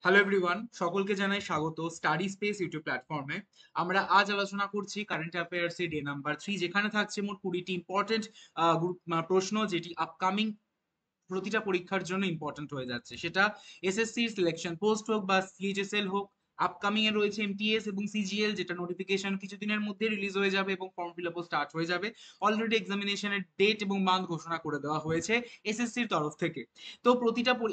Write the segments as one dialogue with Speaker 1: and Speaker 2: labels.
Speaker 1: Hello everyone, সকলকে জানাই স্বাগত স্টাডি স্পেস ইউটিউব প্ল্যাটফর্মে। আমরা আজ আলোচনা করছি কারেন্ট অ্যাফেয়ার্স এর ডে নাম্বার 3, যেখানে থাকছে মোট 20টি ইম্পর্টেন্ট প্রশ্ন, যেটি আপকামিং প্রতিটা পরীক্ষার জন্য ইম্পর্টেন্ট হয়ে যাচ্ছে। সেটা এসএসসি সিলেকশন পোস্ট হোক বা সিএইচএসএল হোক। আপকামিং এ রয়েছে এমটিএস এবং সিজিএল, যেটা নোটিফিকেশন কিছুদিনের মধ্যে রিলিজ হয়ে যাবে এবং ফর্ম ফিল আপও স্টার্ট হয়ে যাবে। অলরেডি এক্সামিনেশনের ডেট এবং মান্থ ঘোষণা করে দেওয়া হয়েছে এসএসসির তরফ থেকে। তো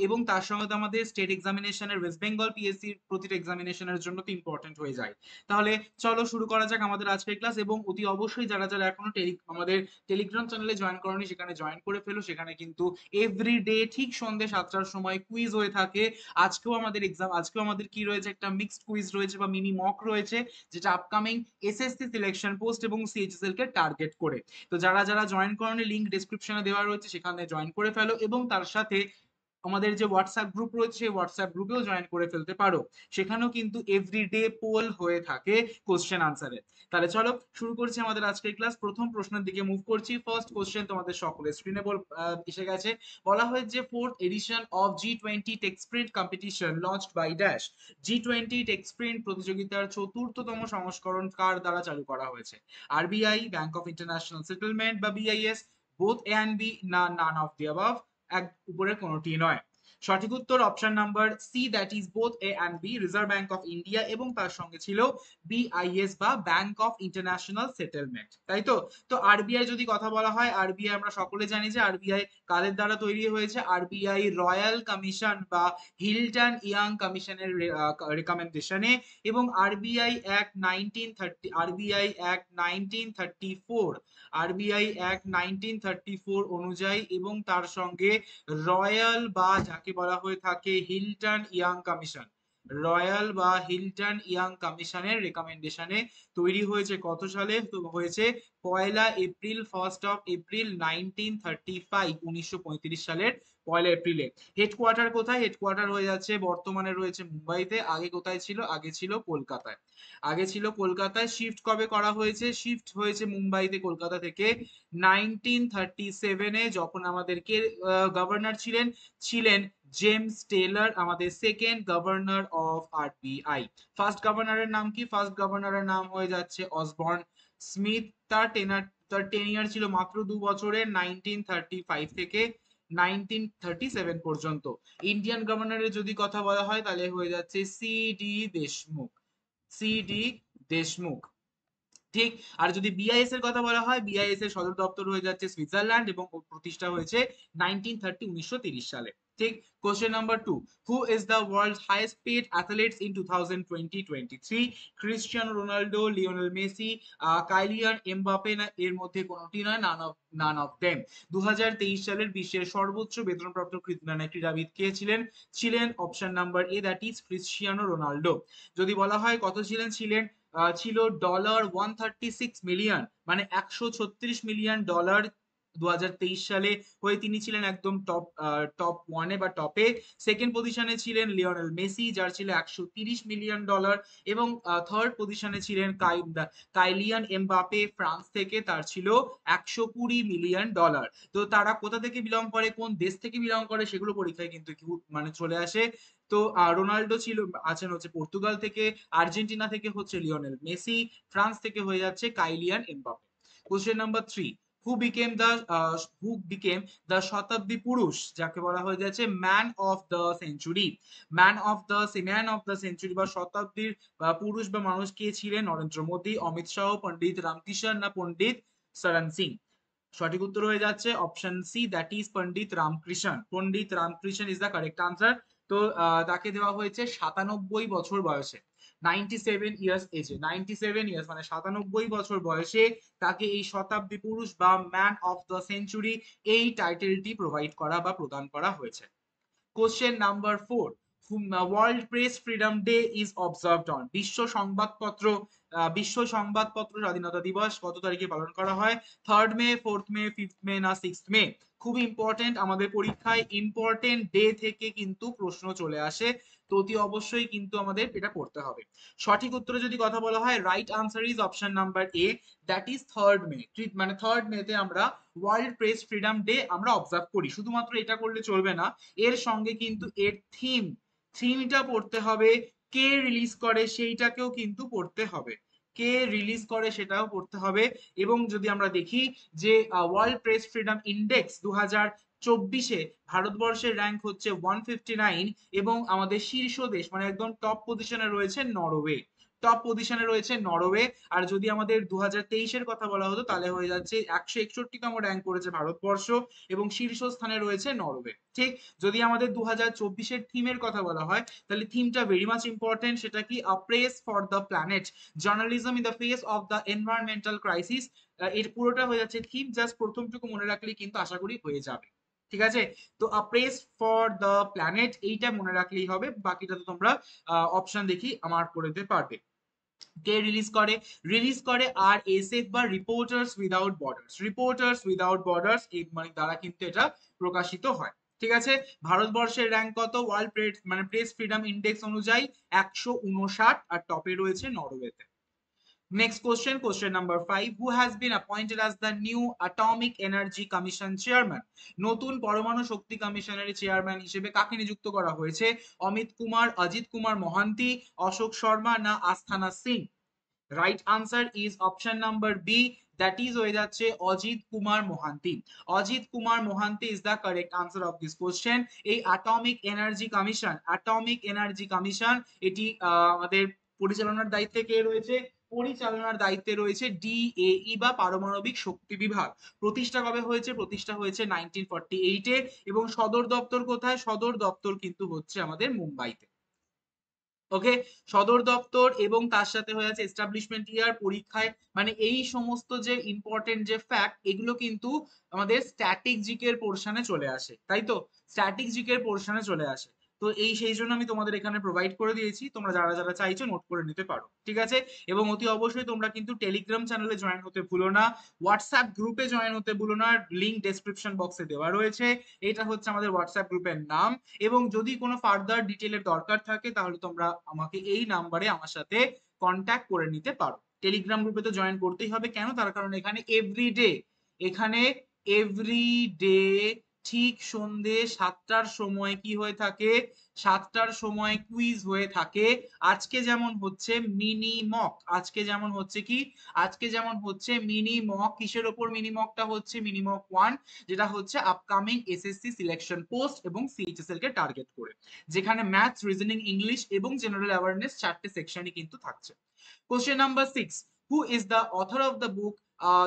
Speaker 1: এবং তার সঙ্গে তো আমাদের স্টেট এক্সামিনেশনের ওয়েস্ট বেঙ্গল পিএসসির প্রতিটা এক্সামিনেশনের জন্য তো ইম্পর্টেন্ট হয়ে যায়। তাহলে চলো শুরু করা যাক আমাদের আজকের ক্লাস। এবং অতি অবশ্যই যারা যারা এখনো আমাদের টেলিগ্রাম চ্যানেলে জয়েন করনি, সেখানে জয়েন করে ফেলো। সেখানে কিন্তু এভরিডে ঠিক সন্ধ্যে 7টার সময় কুইজ হয়ে থাকে। আজকেও আমাদের কি রয়েছে, একটা মিক্সড কুইজ রয়েছে বা মিনি মক রয়েছে, যেটা আপকামিং এসএসসি সিলেকশন পোস্ট এবং সিএইচএসএল কে টার্গেট করে। তো যারা যারা জয়েন করনি, লিংক ডেসক্রিপশনে দেওয়া রয়েছে, সেখানে জয়েন করে ফেলো। এবং তার সাথে আমাদের যে হোয়াটসঅ্যাপ গ্রুপ রয়েছে, সেই হোয়াটসঅ্যাপ গ্রুপেও জয়েন করে ফেলতে পারো। সেখানেও কিন্তু এভরিডে পোল হয়ে থাকে কোশ্চেন আনসারে। তাহলে চলো শুরু করছি আমাদের আজকের ক্লাস। প্রথম প্রশ্নের দিকে মুভ করছি। ফার্স্ট কোশ্চেন তোমাদের সকলের স্ক্রিনে এসে গেছে। বলা হয়েছে fourth edition of G20 tech sprint competition launched by dash. G20 tech sprint প্রতিযোগিতার চতুর্থতম সংস্করণ কার দ্বারা চালু করা হয়েছে? RBI, bank of international settlement বা BIS, both A and B, না নান অফ দি অ্যাবাভ, এক উপরে কোনোটি নয়। সঠিক উত্তর option number C, that is both A and B, reserve bank of India, এবং তার সঙ্গে ছিল বিআইএস বা ব্যাংক অফ ইন্টারন্যাশনাল সেটেলমেন্ট। তাই তো? তো আরবিআই যদি কথা বলা হয়, আরবিআই আমরা সকলে জানি যে আরবিআই কাদের দ্বারা তৈরি হয়েছে। আরবিআই রয়্যাল কমিশন বা হিল্টন ইয়াং কমিশনের রেকমেন্ডেশনে, এবং আরবিআই অ্যাক্ট 1934 অনুযায়ী, এবং তার সঙ্গে রয়্যাল বা যাকে বলা হয়ে থাকে হিল্টন ইয়াং কমিশনের রেকমেন্ডেশনে তৈরি হয়েছে। কত সালে? তো হয়েছে পয়লা এপ্রিল, 1 এপ্রিল 1935, 1935 সালের পয়লা এপ্রিলে। হেডকোয়ার্টার কোথায়? হেডকোয়ার্টার হয়ে যাচ্ছে, বর্তমানে রয়েছে মুম্বাইতে। আগে কোথায় ছিল? আগে ছিল কলকাতায়। শিফট কবে করা হয়েছে? শিফট হয়েছে মুম্বাইতে কলকাতা থেকে 1937-এ, যখন আমাদেরকে গভর্নর ছিলেন ছিলেন জেমস টেলর, আমাদের second governor of RBI. First গভর্নরের নাম কি? ফার্স্ট গভর্নরের নাম হয়ে যাচ্ছে অসবর্ন স্মিথ। তার টেনিয়ার ছিল মাত্র 2 বছরের, 1935 থেকে 1937 পর্যন্ত। ইন্ডিয়ান গভর্নরের যদি কথা বলা হয়, তাহলে হয়ে যাচ্ছে সি ডি দেশমুখ। ঠিক। আর যদি বিআইএস এর কথা বলা হয়, বিআইএস এর সদর দপ্তর হয়ে যাচ্ছে সুইজারল্যান্ড, এবং প্রতিষ্ঠা হয়েছে 1930 সালে। ঠিক। Question number 2, who is the world highest paid athletes in 2020-23? Cristiano Ronaldo, Lionel Messi, Kylian Mbappe, না এর মধ্যে কোনোটি নয়, নান অফ দেম। 2023 সালের বিশ্বের সর্বোচ্চ বেতনপ্রাপ্ত ক্রীড়াবিদ কে ছিলেন? ছিলেন option number A, that is Cristiano Ronaldo. যদি বলা হয় কত ছিলেন, ছিল $136 মিলিয়ন, মানে $136 মিলিয়ন। 2023 সালে হয়ে তিনি ছিলেন একদম টপ ওয়ানে বা টপে। সেকেন্ড পজিশনে ছিলেন লিওনেল মেসি, যার ছিল $130 মিলিয়ন, এবং থার্ড পজিশনে ছিলেন কাইলিয়ান এমবাপে ফ্রান্স থেকে, তার ছিল $120 মিলিয়ন। তো তারা কোথা থেকে বিলং করে, কোন দেশ থেকে বিলং করে, সেগুলো পরীক্ষায় কিন্তু মানে চলে আসে। তো রোনাল্ডো আছেন হচ্ছে পর্তুগাল থেকে, আর্জেন্টিনা থেকে হচ্ছে লিওনেল মেসি, ফ্রান্স থেকে হয়ে যাচ্ছে Kylian Mbappe. Question number 3, who became the শতাব্দী পুরুষ, যাকে বলা হয়ে যাচ্ছে ম্যান অফ দ্য সেঞ্চুরি বা শতাব্দীর পুরুষ বা মানুষ কে ছিলেন? নরেন্দ্র মোদী, অমিত শাহ, পন্ডিত রামকিষণ, না পন্ডিত সরণ সিং? সঠিক উত্তর হয়ে যাচ্ছে option C, that is Pandit Ramkrishna. Pandit Ramkrishna is the correct answer. তো তাকে দেওয়া হয়েছে 97 বছর বয়সে, 97 ইয়ার্স এজে, 97 ইয়ার্স মানে 97 বছর বয়সে তাকে এই শতাব্দী পুরুষ বা ম্যান অফ দ্য সেঞ্চুরি এই টাইটেলটি প্রদান করা হয়েছে। Question number 4, world press freedom day is observed on. বিশ্ব সংবাদপত্র স্বাধীনতা দিবস কত তারিখে পালন করা হয়? 3 মে, 4 মে, 5 মে, না 6 মে? খুব ইম্পর্টেন্ট, আমাদের পরীক্ষায় ইম্পর্টেন্ট ডে থেকে কিন্তু প্রশ্ন চলে আসে। তো অতি অবশ্যই কিন্তু আমাদের এটা পড়তে হবে। সঠিক উত্তরে যদি কথা বলা হয়, right answer is option number A, that is 3 মে। মানে 3 মেতে আমরা ওয়ার্ল্ড প্রেস ফ্রিডম ডে আমরা অবজার্ভ করি। শুধুমাত্র এটা করলে চলবে না, এর সঙ্গে কিন্তু এর থিম থিমটা পড়তে হবে, কে রিলিজ করে সেইটাকেও কিন্তু পড়তে হবে, কে রিলিজ করে সেটাও পড়তে হবে। এবং যদি আমরা দেখি যে ওয়ার্ল্ড প্রেস ফ্রিডম ইন্ডেক্স 2024 ভারতবর্ষের র্যাঙ্ক হচ্ছে 159, এবং আমাদের শীর্ষ দেশ মানে একদম টপ পজিশনে রয়েছে নরওয়ে, টপ পজিশনে রয়েছে নরওয়ে। আর যদি আমাদের 2023-এর কথা বলা হতো তাহলে হয়ে যাচ্ছে 161তম র্যাঙ্ক করেছে ভারতবর্ষ এবং শীর্ষ স্থানে রয়েছে নরওয়ে। ঠিক, যদি আমাদের 2024-এর থিমের কথা বলা হয় তাহলে থিমটা ভেরি মাচ ইম্পর্টেন্ট, সেটা কি a press for the planet, journalism in the face of the environmental crisis. এর পুরোটা হয়ে যাচ্ছে থিম, জাস্ট প্রথমটুকু মনে রাখলেই কিন্তু আশা করি হয়ে যাবে। ঠিক আছে, তো আ প্রেস ফর দ্য প্ল্যানেট এইটা মনে রাখলেই হবে, বাকিটা তো তোমরা অপশন দেখি আমার করে দিতে পারবে। কে রিলিজ করে? রিলিজ করে আর এসএফ বা reporters without borders, reporters without borders এই মানে দ্বারা কিন্তু এটা প্রকাশিত হয়। ঠিক আছে, ভারতবর্ষের র্যাঙ্ক কত ওয়ার্ল্ড প্রেস মানে প্রেস ফ্রিডম ইন্ডেক্স অনুযায়ী? 159, আর টপে রয়েছে নরওয়েতে। Next question, question number 5. Who has been appointed as the new Atomic Energy Commission chairman? নতুন পরমাণু শক্তি কমিশনের চেয়ারম্যান হিসেবে কাকে নিযুক্ত করা হয়েছে? অমিত কুমার, অজিত কুমার মোহান্তি, অশোক শর্মা না Asthana Singh? Right answer is option number B, that is হয়ে যাচ্ছে Ajit Kumar Mohanty. Ajit Kumar Mohanty is the correct answer of this question. এই atomic energy commission, atomic energy commission এটি আমাদের পরিচালনার দায়িত্বে কে রয়েছে? পরিচালনার দায়িত্বে রয়েছে ডিএই বা পারমাণবিক শক্তি বিভাগ। প্রতিষ্ঠা কবে হয়েছে? প্রতিষ্ঠা হয়েছে 1948-এ। এবং সদর দপ্তর কোথায়? সদর দপ্তর কিন্তু হচ্ছে আমাদের মুম্বাইতে। ওকে, সদর দপ্তর এবং তার সাথে হয়ে আছে এস্টাবলিশমেন্ট ইয়ার, পরীক্ষায় মানে এই সমস্ত যে ইম্পর্টেন্ট যে ফ্যাক্ট এগুলো কিন্তু আমাদের স্ট্যাটিক জিকের পোর্শনে চলে আসে, তাই তো? স্ট্যাটিক জিকের পোর্শনে চলে আসে। তো এই সেই জন্য আমি তোমাদের এখানে প্রোভাইড করে দিয়েছি, তোমরা যারা যারা চাইছো নোট করে নিতে পারো। ঠিক আছে, এবং অতি অবশ্যই তোমরা কিন্তু টেলিগ্রাম চ্যানেলে জয়েন হতে ভুলো না, হোয়াটসঅ্যাপ গ্রুপে জয়েন হতে ভুলো না, লিংক ডেসক্রিপশন বক্সে দেওয়া রয়েছে। এটা হচ্ছে আমাদের হোয়াটসঅ্যাপ গ্রুপের নাম। এবং যদি কোনো ফার্দার ডিটেলের দরকার থাকে তাহলে তোমরা আমাকে এই নাম্বারে আমার সাথে কন্ট্যাক্ট করে নিতে পারো। টেলিগ্রাম গ্রুপে তো জয়েন করতেই হবে, কেন? তার কারণ এখানে এভরিডে, এখানে এভরিডে ঠিক সন্ধে 7টার সময় কি হয়ে থাকে? 7টার সময় কুইজ হয়ে থাকে। আজকে যেমন হচ্ছে মিনি মক, আজকে যেমন হচ্ছে কি? আজকে যেমন হচ্ছে মিনি মক। কিসের ওপর মিনি মকটা হচ্ছে? মিনি মক 1, যেটা হচ্ছে আপকামিং এসএসসি সিলেকশন পোস্ট এবং সিএইচএসএল কে টার্গেট করে, যেখানে ম্যাথস, রিজনিং, ইংলিশ এবং জেনারেল অ্যাওয়ারনেস 4টে সেকশনই কিন্তু থাকছে। Question number 6. Who is the author of the book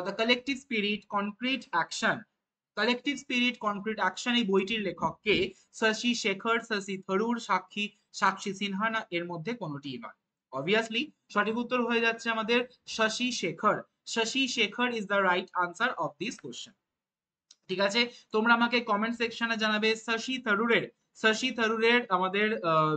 Speaker 1: the collective spirit concrete action? Collective spirit concrete action এই বইটির লেখক কে? শশী শেখর, শশী থারুর, সাক্ষী সিনহা না এর মধ্যে কোনোটিই নয়? অবভিয়াসলি সঠিক উত্তর হয়ে যাচ্ছে আমাদের Shashi Shekhar. Shashi Shekhar is the right answer of this question. ঠিক আছে, তোমরা আমাকে কমেন্ট সেকশনে জানাবে শশী থারুরের আমাদের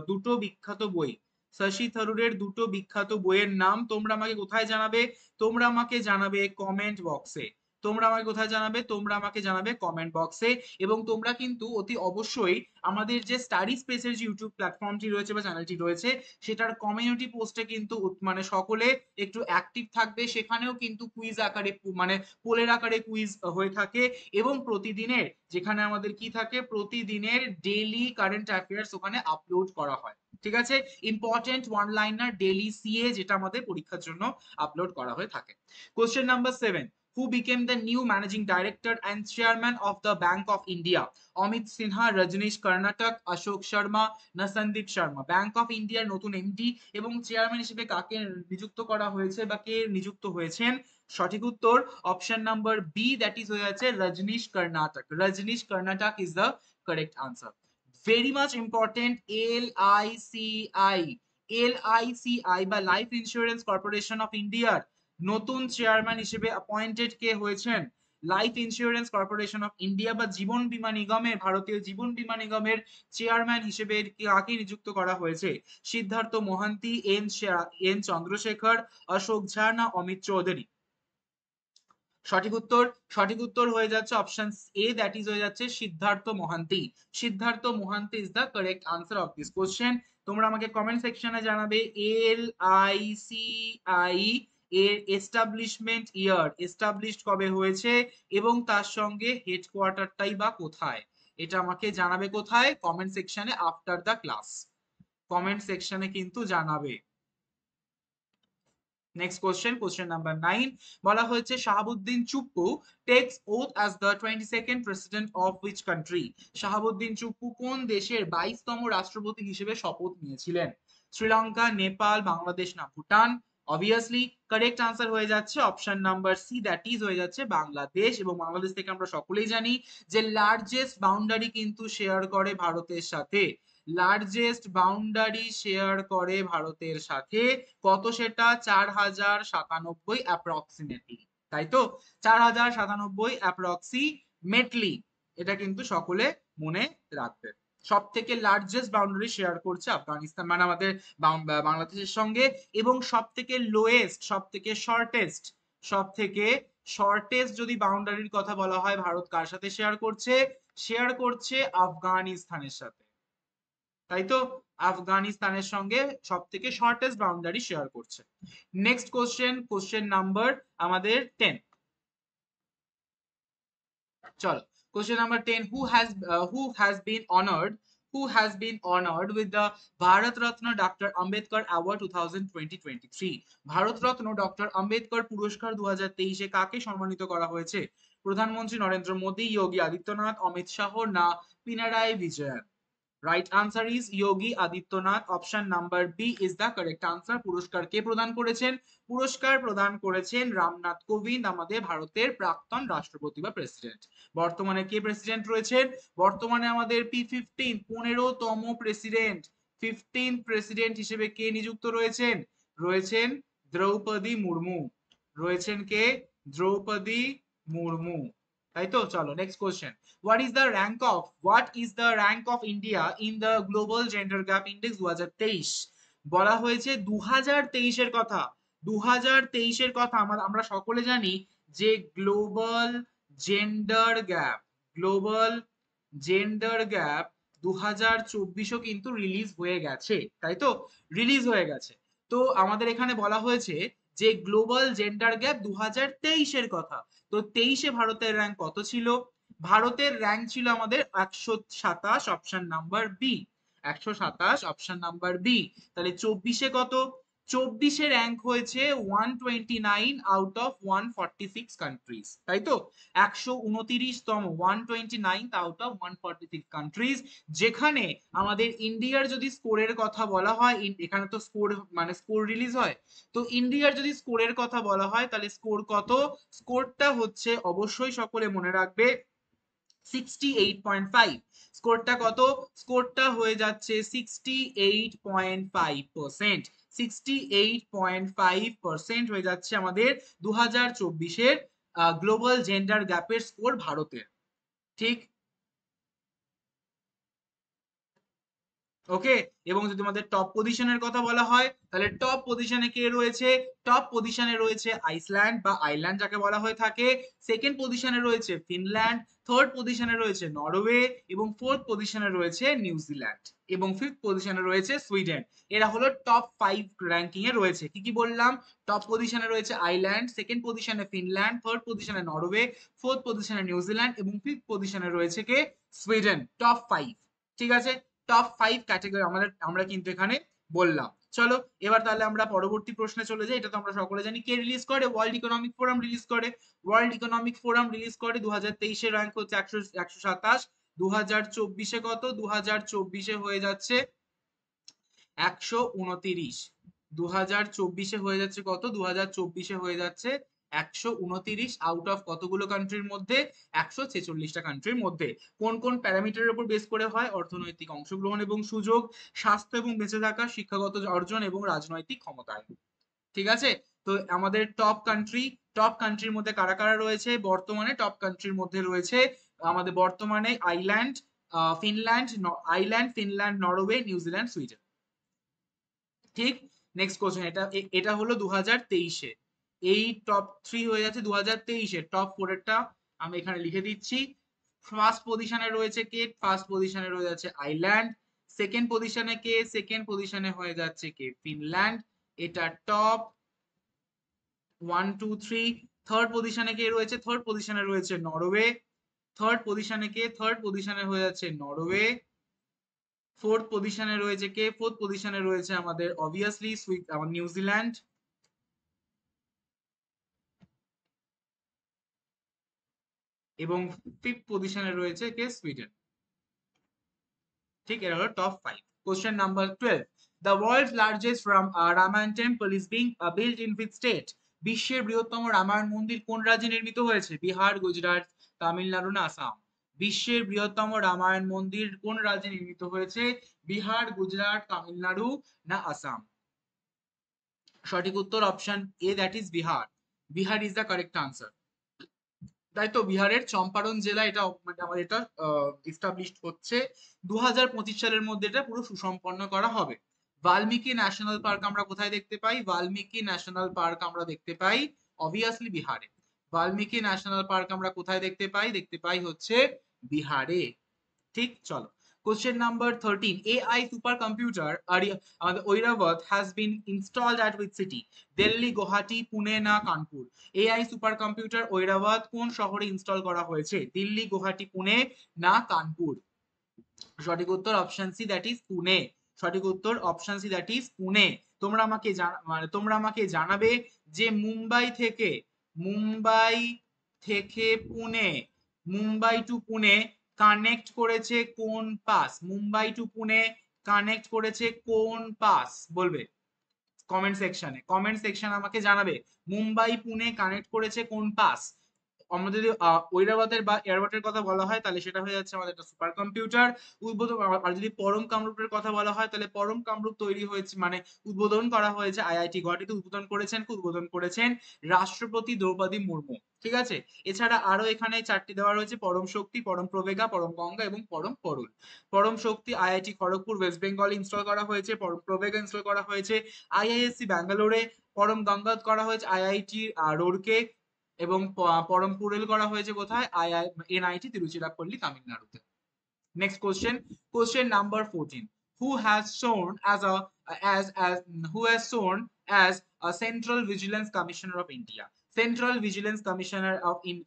Speaker 1: দুটো বিখ্যাত বই, শশী থারুরের দুটো বিখ্যাত বইয়ের নাম তোমরা আমাকে কোথায় জানাবে? তোমরা আমাকে জানাবে কমেন্ট বক্সে। তোমরা আমাকে কোথায় জানাবে? তোমরা আমাকে জানাবে কমেন্ট বক্সে। এবং তোমরা কিন্তু অতি অবশ্যই আমাদের যে স্টাডি স্পেসের যে ইউটিউব প্ল্যাটফর্মটি রয়েছে বা চ্যানেলটি রয়েছে সেটার কমিউনিটি পোস্টে কিন্তু মানে সকলে একটু অ্যাক্টিভ থাকবে, সেখানেও কিন্তু কুইজ আকারে মানে পোলের আকারে কুইজ হয়ে থাকে। এবং প্রতিদিনের যেখানে আমাদের কি থাকে? প্রতিদিনের ডেইলি কারেন্ট অ্যাফেয়ার্স ওখানে আপলোড করা হয়। ঠিক আছে, important one liner daily CA যেটা আমাদের পরীক্ষার জন্য আপলোড করা হয়ে থাকে। Question number 7. Who became the new managing director and chairman of the Bank of India? Amit Sinha, Rajnish Karnatak, Ashok Sharma না সন্দীপ শর্মা? ব্যাংক অফ ইন্ডিয়ার নতুন এমডি এবং চেয়ারম্যান হিসেবে কাকে নিযুক্ত করা হয়েছে বা কে নিযুক্ত হয়েছেন? সঠিক উত্তর option number B, that is হয়ে যাচ্ছে Rajnish Karnatak. Rajnish Karnatak is the correct answer. Very much important, LICI, LICI বা লাইফ ইন্স্যুরেন্স কর্পোরেশন অফ ইন্ডিয়ার নতুন চেয়ারম্যান হিসেবে অ্যাপয়েন্টেড কে হয়েছেন? Life insurance corporation of India বা জীবন বীমা নিগমের, ভারতীয় জীবন বীমা নিগমের চেয়ারম্যান হিসেবে কাকে নিযুক্ত করা হয়েছে? সিদ্ধার্থ মোহান্তি, এন চন্দ্রশেখর, অশোক ঝা না অমিত চৌধুরী? সঠিক উত্তর হয়ে যাচ্ছে অপশন এ, দ্যাট ইজ হয়ে যাচ্ছে Siddhartha Mohanty. Siddhartha Mohanty is the correct answer of this question. তোমরা আমাকে কমেন্ট সেকশনে জানাবে এল আই সি আই এর এস্টাবলিশমেন্ট ইয়ার, এস্টাবলিশড কবে হয়েছে এবং তার সঙ্গে হেডকোয়ার্টারটাই বা কোথায়? এটা আমাকে জানাবে কোথায়? কমেন্ট সেকশনে আফটার দ্য ক্লাস। কমেন্ট সেকশনে কিন্তু জানাবে। নেক্সট কোশ্চেন নাম্বার 9 বলা হয়েছে Shahabuddin Chuppu takes oath as the 22nd president of which country. Shahabuddin Chuppu কোন দেশের 22তম রাষ্ট্রপতি হিসেবে শপথ নিয়েছিলেন? শ্রীলঙ্কা, নেপাল, বাংলাদেশ না ভুটান? অবভিয়াসলি কারেক্ট আনসার হয়ে যাচ্ছে option number C, that is হয়ে যাচ্ছে বাংলাদেশ। এবং বাংলাদেশ থেকে আমরা সকলেই জানি যে লার্জেস্ট বাউন্ডারি কিন্তু শেয়ার করে ভারতের সাথে। লার্জেস্ট বাউন্ডারি শেয়ার করে ভারতের সাথে কত সেটা? 4097 অ্যাপ্রক্সিমেটলি, তাই তো? 4097 অ্যাপ্রক্সিমেটলি, এটা কিন্তু সকলে মনে রাখবে। সব থেকে লার্জেস্ট বাউন্ডারি শেয়ার করছে আফগানিস্তান মানে আমাদের বাংলাদেশের সঙ্গে। এবং সব থেকে লোয়েস্ট, সব থেকে শর্টেস্ট যদি বাউন্ডারির কথা বলা হয় ভারত কার সাথে শেয়ার করছে? শেয়ার করছে আফগানিস্তানের সাথে, তাই তো? আফগানিস্তানের সঙ্গে সব থেকে শর্টেস্ট বাউন্ডারি শেয়ার করছে। নেক্সট কোশ্চেন নাম্বার আমাদের 10। চলো question number 10, who has been honored with the Bharat Ratna Dr. Ambedkar Award 2023? Bharat Ratna doctor Ambedkar পুরস্কার 2023 এ কাকে সম্মানিত করা হয়েছে? প্রধানমন্ত্রী নরেন্দ্র মোদী, যোগী আদিত্যনাথ, অমিত শাহ না Pinarayi Vijayan? Right answer is Yogi Adityanath. Option number B is the correct answer. পুরস্কার কে প্রদান করেছেন? পুরস্কার প্রদান করেছেন রামনাথ কোবিন্দ, আমাদের ভারতের প্রাক্তন রাষ্ট্রপতি বা প্রেসিডেন্ট। বর্তমানে কে প্রেসিডেন্ট রয়েছেন? বর্তমানে আমাদের P15 15তম প্রেসিডেন্ট, 15 প্রেসিডেন্ট হিসেবে কে নিযুক্ত রয়েছেন? রয়েছেন দ্রৌপদী মুর্মু। রয়েছেন কে? দ্রৌপদী মুর্মু, তাই তো? চলো next question. what is the rank of India in the global gender gap index 2023? বলা হয়েছে 2023 এর কথা। 2023 এর কথা আমরা সকলে জানি যে গ্লোবাল জেন্ডার গ্যাপ 2024ও কিন্তু রিলিজ হয়ে গেছে, তাই তো? রিলিজ হয়ে গেছে। তো আমাদের এখানে বলা হয়েছে যে গ্লোবাল জেন্ডার গ্যাপ 2023 এর কথা। তো 23-এ ভারতের র্যাঙ্ক কত ছিল? ভারতের র্যাঙ্ক ছিল আমাদের 127, option number B. 127 option number B. তাহলে 24-এ কত? 24-এ র্যাঙ্ক হয়েছে 129 আউট অফ 146 কান্ট্রিজ, তাই তো? 129তম, 129 আউট অফ 146 কান্ট্রিজ। যেখানে আমাদের ইন্ডিয়ার যদি স্কোরের কথা বলা হয়, এখানে তো স্কোর মানে স্কোর রিলিজ হয়, তো ইন্ডিয়ার যদি স্কোরের কথা বলা হয় তাহলে স্কোর কত? স্কোরটা হচ্ছে অবশ্যই সকলে মনে রাখবে 68.5। স্কোরটা কত? স্কোরটা হয়ে যাচ্ছে 68.5%। 68.5% হয়ে যাচ্ছে আমাদের 2024-এর গ্লোবাল জেন্ডার গ্যাপের স্কোর ভারতের, ঠিক? ওকে। এবং যদি আমাদের টপ পজিশনের কথা বলা হয় তাহলে টপ পজিশনে কে রয়েছে? টপ পজিশনে রয়েছে আইসল্যান্ড বা আইল্যান্ড যাকে বলা হয়ে থাকে। সেকেন্ড পজিশনে রয়েছে ফিনল্যান্ড, থার্ড পজিশনে রয়েছে নরওয়ে এবং ফোর্থ পজিশনে রয়েছে নিউজিল্যান্ড এবং ফিফথ পজিশনে রয়েছে সুইডেন। এরা হলো টপ 5 র্যাঙ্কিং এ রয়েছে। কি কি বললাম? টপ পজিশনে রয়েছে আইল্যান্ড, সেকেন্ড পজিশনে ফিনল্যান্ড, থার্ড পজিশনে নরওয়ে, ফোর্থ পজিশনে নিউজিল্যান্ড এবং ফিফথ পজিশনে রয়েছে কে? সুইডেন। টপ 5, ঠিক আছে? টপ 5 ক্যাটাগরি আমরা কিন্তু এখানে বললাম। চলো এবার তাহলে আমরা পরবর্তী প্রশ্নে চলে যাই। এটা তো আমরা সকলে জানি। কে রিলিজ করে? ওয়ার্ল্ড ইকোনমিক ফোরাম রিলিজ করে। ওয়ার্ল্ড ইকোনমিক ফোরাম রিলিজ করে 2023 এর র্যাঙ্ক হচ্ছে 127। 2024-এ কত? 2024-এ হয়ে যাচ্ছে 129। 2024-এ হয়ে যাচ্ছে কত? 2024-এ হয়ে যাচ্ছে 129 আউট অফ কতগুলো কান্ট্রির মধ্যে? 146টা কান্ট্রির মধ্যে। কোন কোন প্যারামিটারের উপর বেস করে হয়? অর্থনৈতিক অংশগ্রহণ এবং সুযোগ, স্বাস্থ্য এবং বেঁচে থাকা, শিক্ষাগত অর্জন এবং রাজনৈতিক ক্ষমতায়ন, ঠিক আছে? তো আমাদের টপ কান্ট্রির মধ্যে কারা কারা রয়েছে? বর্তমানে টপ কান্ট্রির মধ্যে রয়েছে আমাদের বর্তমানে ফিনল্যান্ড, নরওয়ে, নিউজিল্যান্ড, সুইডেন, ঠিক? Next question. এটা হলো 2023-এ। এই টপ 3 হয়ে যাচ্ছে 2023-এর। টপ 4 এরটা আমি এখানে লিখে দিচ্ছি। ফার্স্ট পজিশনে রয়েছে কে? ফার্স্ট পজিশনে রয়ে যাচ্ছে আইল্যান্ড। সেকেন্ড পজিশনে কে? সেকেন্ড পজিশনে হয়ে যাচ্ছে কে? ফিনল্যান্ড। এটা টপ 1 2 3। থার্ড পজিশনে কে রয়েছে? থার্ড পজিশনে রয়েছে নরওয়ে। থার্ড পজিশনে কে? থার্ড পজিশনে হয়ে যাচ্ছে নরওয়ে। ফোর্থ পজিশনে রয়েছে কে? ফোর্থ পজিশনে রয়েছে আমাদের অবভিয়াসলি নিউজিল্যান্ড। এবং ফিফথ পজিশনে রয়েছে কে? সুইডেন। ঠিক, এরা হলো top 5। Question number 12, the world's largest Ramayana temple is being built in which state? বিশ্বের বৃহত্তম রামায়ণ মন্দির কোন রাজ্যে নির্মিত হয়েছে? বিহার, গুজরাট, তামিলনাড়ু না আসাম? বিশ্বের বৃহত্তম রামায়ণ মন্দির কোন রাজ্যে নির্মিত হয়েছে? বিহার, গুজরাট, তামিলনাড়ু না আসাম? সঠিক উত্তর option A, that is Bihar. Bihar is the correct answer. তাই তো, বিহারের চম্পারণ জেলা এটা, মানে আমাদের এটা এস্টাবলিশড হচ্ছে 2025 সালের মধ্যে, এটা পুরো সুসম্পন্ন করা হবে। বাল্মীকি ন্যাশনাল পার্ক আমরা কোথায় দেখতে পাই? বাল্মীকি ন্যাশনাল পার্ক আমরা দেখতে পাই অবভিয়াসলি বিহারে। বাল্মীকি ন্যাশনাল পার্ক আমরা কোথায় দেখতে পাই? দেখতে পাই হচ্ছে বিহারে। ঠিক, চলো। Question number 13. AI supercomputer আমাদের Airavat has been installed at which city? Delhi, Guwahati, Pune না কানপুর? AI সুপারকম্পিউটার ঐরাবত কোন শহরে ইনস্টল করা হয়েছে? দিল্লি, গুয়াহাটি, পুনে না কানপুর? সঠিক উত্তর option C, that is Pune. সঠিক উত্তর option C, that is Pune. তোমরা আমাকে জানাবে যে মুম্বাই থেকে পুনে, মুম্বাই টু পুনে কানেক্ট করেছে কোন pass? Mumbai to Pune connect করেছে কোন পাস? বলবে কমেন্ট সেকশনে আমাকে জানাবে মুম্বাই পুনে কানেক্ট করেছে কোন পাস। আমরা যদি ঐরাবতের বা এয়ারবাটের কথা বলা হয় তাহলে সেটা হয়ে যাচ্ছে আমাদের একটা সুপার কম্পিউটার উদ্বোধন। আর যদি পরম কামরূপের কথা বলা হয় তাহলে পরম কামরূপ তৈরি হয়েছে, মানে উদ্বোধন করা হয়েছে আইআইটি গুয়াহাটিতে। উদ্বোধন করেছেন রাষ্ট্রপতি দ্রৌপদী মুর্মু। ঠিক আছে, এছাড়া আরো এখানে 4টি দেওয়া রয়েছে: পরম শক্তি, পরম প্রবেগা, পরম গঙ্গা এবং পরম পরুল। পরম শক্তি আইআইটি খড়গপুর ওয়েস্ট বেঙ্গল ইনস্টল করা হয়েছে, পরম প্রবেগা ইনস্টল করা হয়েছে আইআইএসসি ব্যাঙ্গালোরে, পরম গঙ্গা করা হয়েছে আইআইটি রোড়কে, এবং পরম পুরেল করা হয়েছে কোথায়? এনআইটি তিরুচিরাপল্লী, তামিলনাড়ুতে। Next question, question number 14. Who has shown as a Central Vigilance Commissioner of India? Central vigilance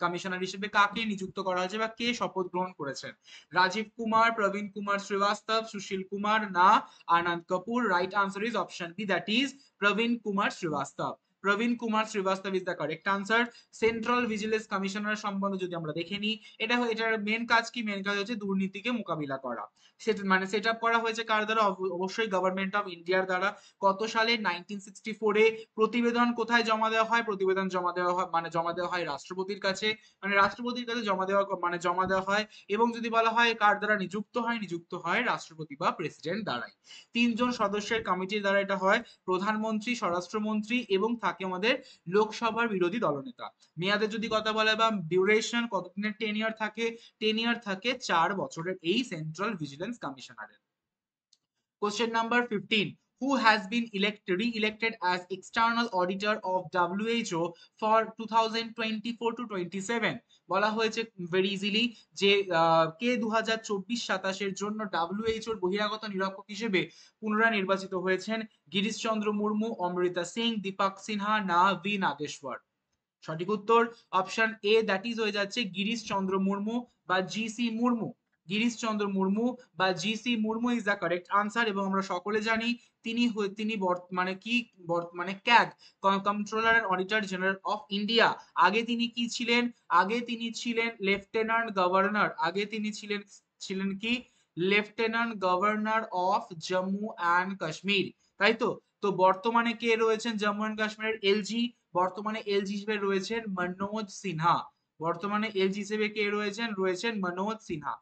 Speaker 1: commissioner হিসেবে কাকে নিযুক্ত করা হয়েছে বা কে শপথ গ্রহণ করেছেন? রাজীব কুমার, প্রবীণ কুমার শ্রীবাস্তব, সুশীল কুমার না Anand Kapoor? Right answer is option B, that is Praveen Kumar Srivastava. Praveen Kumar Srivastava is the correct answer. Central vigilance commissioner সম্বন্ধে যদি আমরা দেখে নিই, এটার মেন কাজ কি? মেন কাজ হচ্ছে দুর্নীতিকে মোকাবিলা করা। মানে সেট আপ করা হয়েছে কার দ্বারা? অবশ্যই গভর্নমেন্ট অফ ইন্ডিয়ার দ্বারা। কত সালে? 1964-এ। প্রতিবেদন কোথায় জমা দেওয়া হয়? প্রতিবেদন জমা দেওয়া হয় রাষ্ট্রপতির কাছে। মানে রাষ্ট্রপতির কাছে জমা দেওয়া হয়। এবং যদি বলা হয় কার দ্বারা নিযুক্ত হয় রাষ্ট্রপতি বা প্রেসিডেন্ট দ্বারাই। 3জন সদস্যের কমিটির দ্বারা এটা হয়: প্রধানমন্ত্রী, স্বরাষ্ট্রমন্ত্রী এবং থাকে আমাদের লোকসভার বিরোধী দলনেতা। মেয়াদের যদি কথা বলা বা ডিউরেশন কতদিনের টেনিয়ার থাকে? টেনিয়ার থাকে 4 বছরের এই সেন্ট্রাল ভিজিলেন্স কমিশনারের। Question number 15. Who has been re-elected as external auditor of WHO for 2024 to 27? বলা হয়েছে ভেরি ইজিলি যে কে 2024-27 জন্য WHO এর বহিরাগত নিরীক্ষক হিসেবে পুনরায় নির্বাচিত হয়েছেন? গিরিশ চন্দ্র মুর্মু, অমৃতা সিং, দীপক সিনহা না ভি নাগেশ্বর? সঠিক উত্তর অপশন এ, দ্যাট ইজ হয়ে যাচ্ছে গিরিশ চন্দ্র মুর্মু বা জিসি মুর্মু। গিরিশ চন্দ্র মুর্মু বা GC Murmu is the correct answer. এবং আমরা সকলে জানি তিনি বর্তমানে CAG, controller and auditor general of India. আগে তিনি কি ছিলেন? আগে তিনি ছিলেন লেফটেন্যান্ট গভর্নর। আগে তিনি ছিলেন কি? Lieutenant governor of Jammu and Kashmir. তাই তো। তো বর্তমানে কে রয়েছেন জম্মু অ্যান্ড কাশ্মীরের এলজি? বর্তমানে এলজি হিসেবে রয়েছেন মনোজ সিনহা। বর্তমানে এলজি হিসেবে কে রয়েছেন মনোজ সিনহা।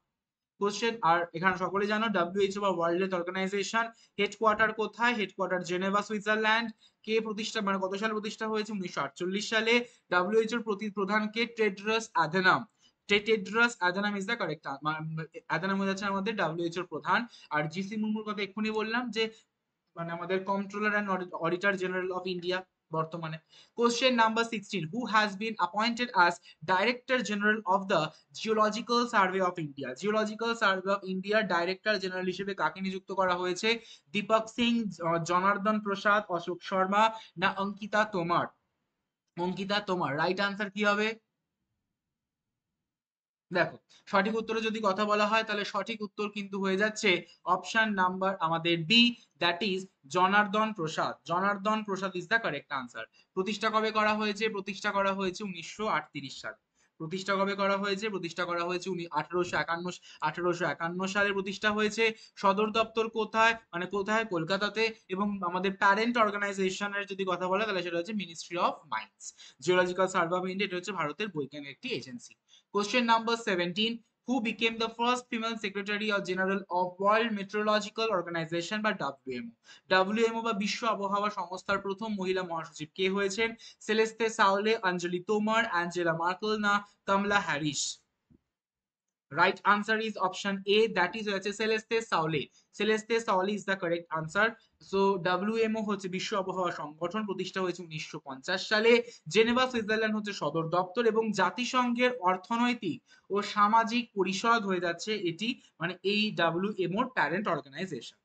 Speaker 1: কোশ্চেন, আর এখানে সকলে জানো ডব্লিউএইচও বা ওয়ার্ল্ড হেলথ অর্গানাইজেশন হেডকোয়ার্টার কোথায়? Headquarter Geneva, Switzerland. কে প্রতিষ্ঠা, মানে কত সালে প্রতিষ্ঠা হয়েছে? 1948 সালে। ডব্লিউএইচওর প্রধান কে? Tedros Adhanom. Tedros Adhanom is the correct. Adhanom হয়ে যাচ্ছে আমাদের ডব্লিউএইচওর প্রধান। আর জিসি মুর্মুর কথা এক্ষুনি বললাম যে মানে আমাদের controller and auditor general of India বর্তমানে। Question number 16. Who has been appointed as director general of the geological survey of India? Geological survey of ইন্ডিয়ার ডাইরেক্টর জেনারেল হিসেবে কাকে নিযুক্ত করা হয়েছে? দীপক সিং, জনার্দন প্রসাদ, অশোক শর্মা না অঙ্কিতা তোমার? অঙ্কিতা তোমার। রাইট আনসার কি হবে? দেখো, সঠিক উত্তরে যদি কথা বলা হয় তাহলে সঠিক উত্তর কিন্তু হয়ে যাচ্ছে অপশন নাম্বার আমাদের B, that is Janardan Prasad. Janardan Prasad is the correct answer. প্রতিষ্ঠা কবে করা হয়েছে? প্রতিষ্ঠা করা হয়েছে 1938 সালে। প্রতিষ্ঠা কবে করা হয়েছে? প্রতিষ্ঠা করা হয়েছে 1851 সালে প্রতিষ্ঠা হয়েছে। সদর দপ্তর কোথায়? মানে কোথায়? কলকাতাতে। এবং আমাদের প্যারেন্ট অর্গানাইজেশনের যদি কথা বলে তাহলে সেটা হচ্ছে ministry of mines. Geological survey of India, এটা হচ্ছে ভারতের বৈজ্ঞানিক একটি agency. Question number 17. Who became the first female secretary or general of World Meteorological Organization বা WMO? WMO বা বিশ্ব আবহাওয়া সংস্থার প্রথম মহিলা মহাসচিব কে হয়েছেন? সেলেস্তে সাওলে, অঞ্জলি তোমর, অ্যাঞ্জেলা মার্কেল না কমলা Harris? Right answer is option A, that is হচ্ছে Celeste সাওলে। Celeste সাওলে is the correct answer. So WMO হচ্ছে বিশ্ব আবহাওয়া সংগঠন, প্রতিষ্ঠা হয়েছে 1950 সালে। জেনেভা সুইজারল্যান্ড হচ্ছে সদর দপ্তর এবং জাতিসংঘের অর্থনৈতিক ও সামাজিক পরিষদ হয়ে যাচ্ছে এটি, মানে এই WMO parent organization.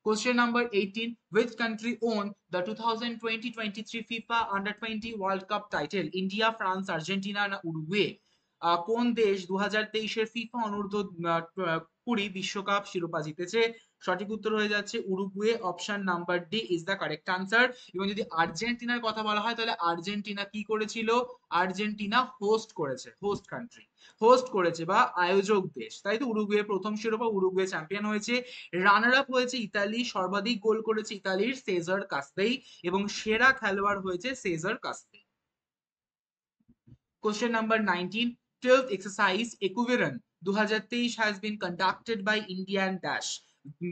Speaker 1: Question number 18. Which country won the 2020-23 FIFA Under-20 World Cup title? India, France, Argentina না উরুগুয়ে? কোন দেশ 2023-এর ফিফা অনূর্ধ্ব 20 বিশ্বকাপ শিরোপা জিতেছে? সঠিক উত্তর হয়ে যাচ্ছে Uruguay. Option number D is the correct answer. এবং যদি আর্জেন্টিনার কথা বলা হয় তাহলে আর্জেন্টিনা কি করেছিল? আর্জেন্টিনা হোস্ট করেছে, হোস্ট কান্ট্রি, হোস্ট করেছে বা আয়োজক দেশ, তাই তো। উরুগুয়ে প্রথম শিরোপা, উরুগুয়ে চ্যাম্পিয়ন হয়েছে। রানার আপ হয়েছে ইতালি, সর্বাধিক গোল করেছে ইতালির সেজার কাস্তেই এবং সেরা খেলোয়াড় হয়েছে সেজার কাস্তেই। Question number 19. 12th exercise equivalent 2023 has been conducted by Indian dash.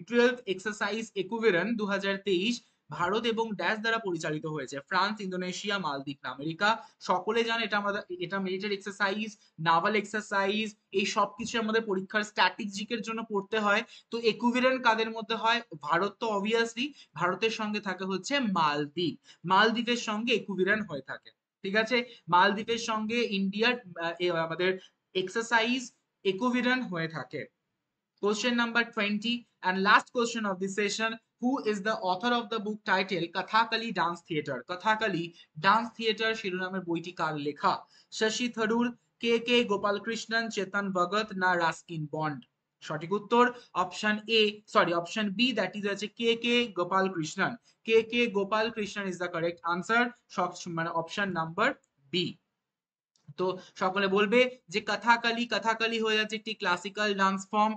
Speaker 1: 12th exercise equivalent 2023 Bharat এবং ড্যাশ দ্বারা পরিচালিত হয়েছে। ফ্রান্স, ইন্দোনেশিয়া, মালদ্বীপ না আমেরিকা? সকলে জানে এটা আমাদের, এটা মিলিটারি এক্সারসাইজ, নাভাল এক্সারসাইজ, এই সব কিছু আমাদের পরীক্ষার স্ট্র্যাটেজিকের জন্য পড়তে হয়। তো ইকুইভ্যালেন্ট কাদের মধ্যে হয়? ভারত তো অবভিয়াসলি, ভারতের সঙ্গে থাকে হচ্ছে মালদ্বীপ, মালদ্বীপের সঙ্গে ইকুইভ্যালেন্ট হয়ে থাকে। ঠিক আছে, মালদ্বীপের সঙ্গে ইন্ডিয়ার আমাদের এক্সারসাইজ ইকুইভ্যালেন্ট হয়ে থাকে। Question number 20 and last question of this session. Who is the author of the book title Kathakali Dance Theatre? Kathakali Dance Theatre শিরোনামের বইটি কার লেখা? শশী থারুর, কে কে গোপালকৃষ্ণন, চেতন ভগত না রাস্কিন বন্ড? সঠিক উত্তর option A, sorry option B, that is হচ্ছে K K Gopalakrishnan. K K Gopalakrishnan is the correct answer, মানে option number B. তো সকলে বলবে যে কথাকালি, কথাকালি হয়ে যাচ্ছে একটি ক্লাসিক্যাল ডান্স ফর্ম,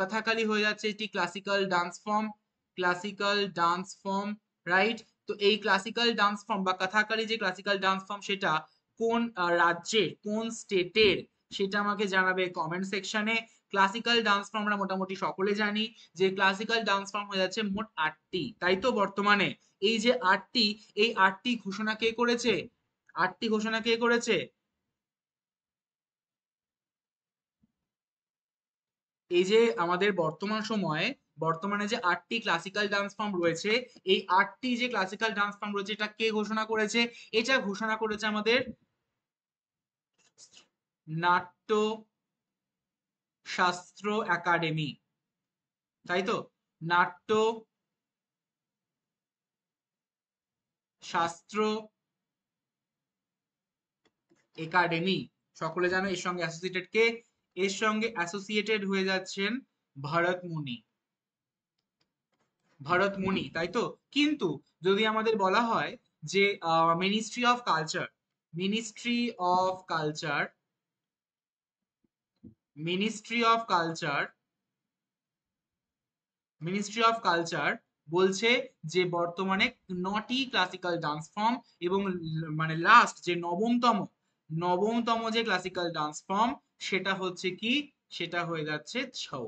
Speaker 1: কথাকালি হয়ে যাচ্ছে একটি classical dance form, classical dance form, right? তো এই ক্লাসিক্যাল ডান্স ফর্ম বা কথাকালি যে ক্লাসিক্যাল ডান্স ফর্ম সেটা কোন রাজ্যের, কোন স্টেটের, সেটা আমাকে জানাবে কমেন্ট সেকশনে। ক্লাসিক্যাল ডান্স ফর্ম আমরা মোটামুটি সকলে জানি যে ক্লাসিক্যাল ডান্স ফর্ম হয়ে যাচ্ছে মোট 8টি, তাই তো। বর্তমানে এই যে 8টি, এই 8টি ঘোষণা কে করেছে? 8টি ঘোষণা কে করেছে? এই যে আমাদের বর্তমান সময়ে, বর্তমানে যে 8টি ক্লাসিক্যাল ডান্স ফর্ম রয়েছে, এই 8টি যে ক্লাসিক্যাল ডান্স ফর্ম রয়েছে এটা কে ঘোষণা করেছে? এটা ঘোষণা করেছে আমাদের নাট্য শাস্ত্র একাডেমি, তাই তো। নাট্য শাস্ত্র একাডেমি, সকলে জানো। এর সঙ্গে অ্যাসোসিয়েটেড কে? এর সঙ্গে অ্যাসোসিয়েটেড হয়ে যাচ্ছেন ভরত মুনি, ভরত মুনি, তাই তো। কিন্তু যদি আমাদের বলা হয় যে ministry of culture, ministry of culture, ministry of culture, ministry of culture বলছে যে বর্তমানে 9টি ক্লাসিক্যাল ডান্স ফর্ম এবং মানে লাস্ট যে নবমতম, নবমতম যে ক্লাসিক্যাল ডান্স ফর্ম সেটা হচ্ছে কি? সেটা হয়ে যাচ্ছে ছৌ।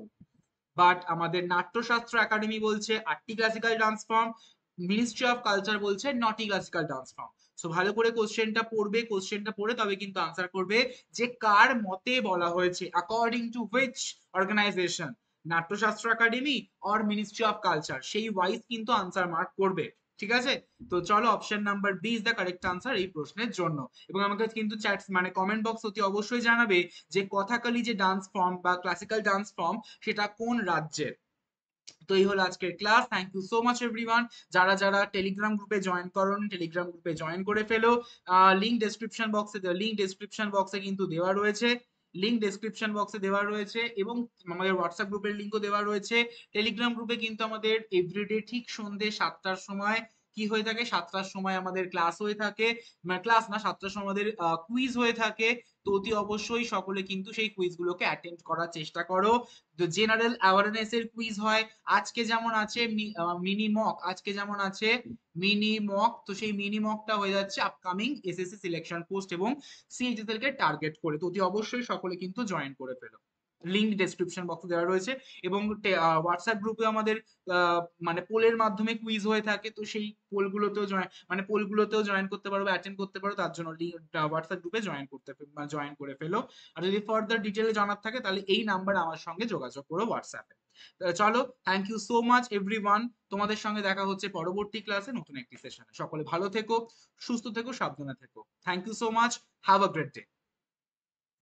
Speaker 1: বাট আমাদের নাট্যশাস্ত্র একাডেমি বলছে 8টি classical dance form, ministry of culture বলছে 9টি ক্লাসিক্যাল ডান্স ফর্ম। সো ভালো করে কোশ্চেনটা পড়বে, কোশ্চেনটা পড়ে তবে কিন্তু আনসার করবে যে কার মতে বলা হয়েছে, according to which organization, Natyashastra academy or ministry of culture, সেই ওয়াইজ কিন্তু আনসার মার্ক করবে। ঠিক আছে, তো চলো option number B is the correct answer এই প্রশ্নের জন্য। এবং আমাকে কিন্তু চ্যাট মানে কমেন্ট বক্স অতি অবশ্যই জানাবে যে কথাকালি যে ডান্স ফর্ম বা ক্লাসিক্যাল ডান্স ফর্ম সেটা কোন রাজ্যের। তো এই হলো আজকের class. Thank you so much everyone. যারা যারা টেলিগ্রাম গ্রুপে জয়েন করুন, টেলিগ্রাম গ্রুপে জয়েন করে ফেলো। লিংক ডেসক্রিপশন বক্সে, লিংক ডেসক্রিপশন বক্সে কিন্তু দেওয়া রয়েছে। লিঙ্ক ডেসক্রিপশন বক্সে দেওয়া রয়েছে এবং আমাদের হোয়াটসঅ্যাপ গ্রুপের লিঙ্কও দেওয়া রয়েছে। টেলিগ্রাম গ্রুপে কিন্তু আমাদের এভরিডে ঠিক সন্ধ্যে 7টার সময় কি হয়ে থাকে, 7টার সময় আমাদের ক্লাস হয়ে থাকে, ক্লাস না 7টার সময় আমাদের কুইজ হয়ে থাকে। তো অতি অবশ্যই সকলে কিন্তু সেই কুইজ গুলোকে অ্যাটেন্ড করার চেষ্টা করো। তো জেনারেল অ্যাওয়ারনেস এর কুইজ হয়, আজকে যেমন আছে মিনি মক, আজকে যেমন আছে মিনি মক, তো সেই মিনি মকটা হয়ে যাচ্ছে আপকামিং এসএসসি সিলেকশন পোস্ট এবং সিএইচএসএল কে টার্গেট করে। তো অতি অবশ্যই সকলে কিন্তু জয়েন করে ফেলো। লিঙ্ক ডেসক্রিপশন বক্সে দেওয়া রয়েছে এবং হোয়াটসঅ্যাপ গ্রুপে আমাদের মানে পোলের মাধ্যমে কুইজ হয়ে থাকে। তো সেই পোলগুলোতেও জয়েন করতে পারো বা অ্যাটেন্ড করতে পারো, তার জন্য হোয়াটসঅ্যাপ গ্রুপে জয়েন করে ফেলো। আর যদি ফার্দার ডিটেলে জানার থাকে তাহলে এই নাম্বার আমার সঙ্গে যোগাযোগ করো হোয়াটসঅ্যাপে। চলো, thank you so much everyone. তোমাদের সঙ্গে দেখা হচ্ছে পরবর্তী ক্লাসে নতুন একটি সেশনে। সকলে ভালো থেকো, সুস্থ থেকো, সাবধানে থেকো। Thank you so much, have a great day.